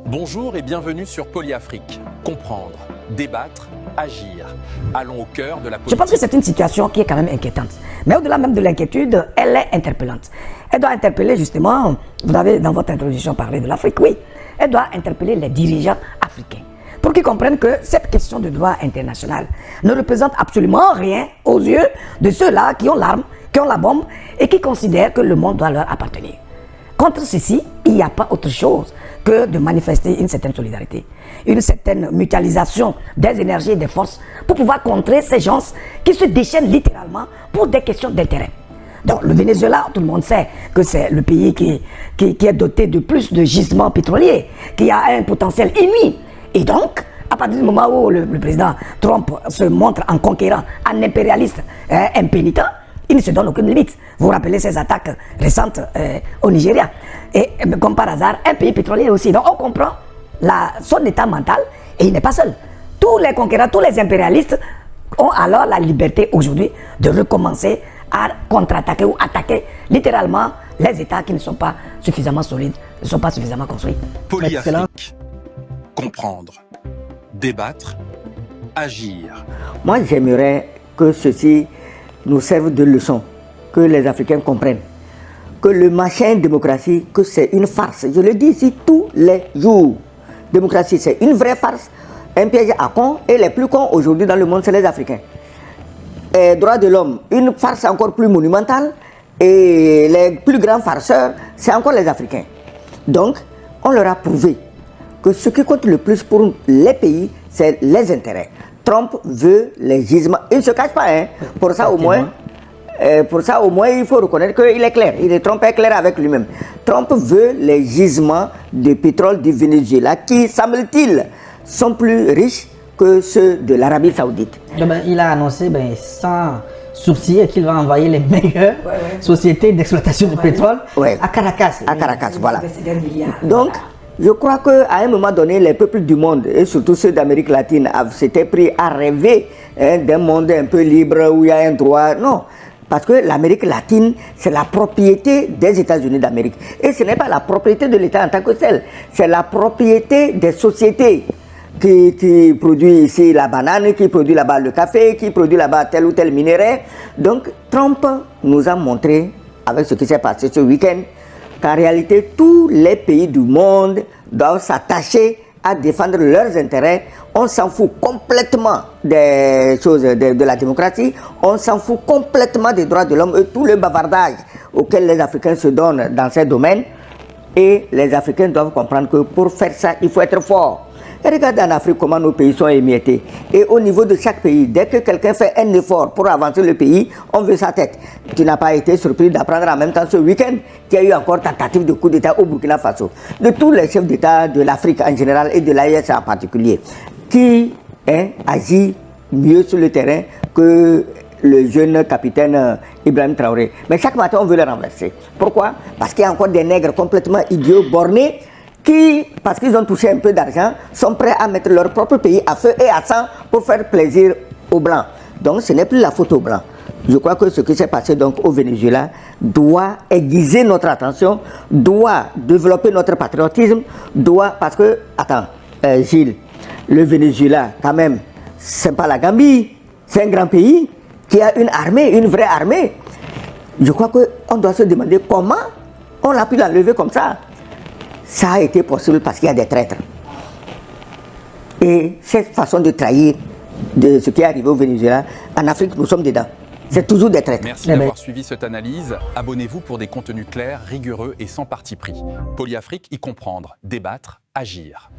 Bonjour et bienvenue sur Polyafrique. Comprendre, débattre, agir. Allons au cœur de la politique. Je pense que c'est une situation qui est quand même inquiétante. Mais au-delà même de l'inquiétude, elle est interpellante. Elle doit interpeller justement, vous avez dans votre introduction parlé de l'Afrique, oui. Elle doit interpeller les dirigeants africains pour qu'ils comprennent que cette question de droit international ne représente absolument rien aux yeux de ceux-là qui ont l'arme, qui ont la bombe et qui considèrent que le monde doit leur appartenir. Contre ceci, il n'y a pas autre chose que de manifester une certaine solidarité, une certaine mutualisation des énergies et des forces pour pouvoir contrer ces gens qui se déchaînent littéralement pour des questions d'intérêt. Donc le Venezuela, tout le monde sait que c'est le pays qui est doté de plus de gisements pétroliers, qui a un potentiel inouï. Et donc, à partir du moment où le président Trump se montre en conquérant, en impérialiste impénitent, il ne se donne aucune limite. Vous vous rappelez ces attaques récentes au Nigeria. Et comme par hasard, un pays pétrolier aussi. Donc on comprend son état mental et il n'est pas seul. Tous les conquérants, tous les impérialistes ont alors la liberté aujourd'hui de recommencer à contre-attaquer ou attaquer littéralement les États qui ne sont pas suffisamment solides, ne sont pas suffisamment construits. Polyafrique. Comprendre, débattre, agir. Moi, j'aimerais que ceci nous serve de leçon, que les Africains comprennent que le machin démocratie, que c'est une farce. Je le dis ici tous les jours. Démocratie, c'est une vraie farce, un piège à cons, et les plus cons aujourd'hui dans le monde, c'est les Africains. Et droits de l'homme, une farce encore plus monumentale, et les plus grands farceurs, c'est encore les Africains. Donc, on leur a prouvé que ce qui compte le plus pour les pays, c'est les intérêts. Trump veut les gisements. Il ne se cache pas, hein. Pour ça, au moins, il faut reconnaître qu'il est clair. Trump est clair avec lui-même. Trump veut les gisements de pétrole du Venezuela qui, semble-t-il, sont plus riches que ceux de l'Arabie Saoudite. Il a annoncé sans sourciller qu'il va envoyer les meilleures sociétés d'exploitation de pétrole à Caracas. À Caracas, voilà. Donc, je crois qu'à un moment donné, les peuples du monde, et surtout ceux d'Amérique latine, s'étaient pris à rêver d'un monde un peu libre où il y a un droit. Non, parce que l'Amérique latine, c'est la propriété des États-Unis d'Amérique. Et ce n'est pas la propriété de l'État en tant que tel, c'est la propriété des sociétés qui produisent ici la banane, qui produisent là-bas le café, qui produisent là-bas tel ou tel minerai. Donc, Trump nous a montré, avec ce qui s'est passé ce week-end, qu'en réalité, tous les pays du monde doivent s'attacher à défendre leurs intérêts. On s'en fout complètement des choses de la démocratie, on s'en fout complètement des droits de l'homme et tout le bavardage auquel les Africains se donnent dans ces domaines. Et les Africains doivent comprendre que pour faire ça, il faut être fort. Et regardez en Afrique comment nos pays sont émiettés. Et au niveau de chaque pays, dès que quelqu'un fait un effort pour avancer le pays, on veut sa tête. Tu n'as pas été surpris d'apprendre en même temps ce week-end qu'il y a eu encore tentative de coup d'État au Burkina Faso. De tous les chefs d'État de l'Afrique en général et de l'AES en particulier, qui agit mieux sur le terrain que le jeune capitaine Ibrahim Traoré. Mais chaque matin, on veut le renverser. Pourquoi? Parce qu'il y a encore des nègres complètement idiots, bornés, qui, parce qu'ils ont touché un peu d'argent, sont prêts à mettre leur propre pays à feu et à sang pour faire plaisir aux Blancs. Donc ce n'est plus la faute aux Blancs. Je crois que ce qui s'est passé donc au Venezuela doit aiguiser notre attention, doit développer notre patriotisme, parce que, attends, Gilles, le Venezuela, quand même, c'est pas la Gambie, c'est un grand pays qui a une armée, une vraie armée. Je crois qu'on doit se demander comment on a pu l'enlever comme ça. Ça a été possible parce qu'il y a des traîtres. Et cette façon de trahir de ce qui est arrivé au Venezuela, en Afrique, nous sommes dedans. C'est toujours des traîtres. Merci d'avoir suivi cette analyse. Abonnez-vous pour des contenus clairs, rigoureux et sans parti pris. Polyafrique, y comprendre, débattre, agir.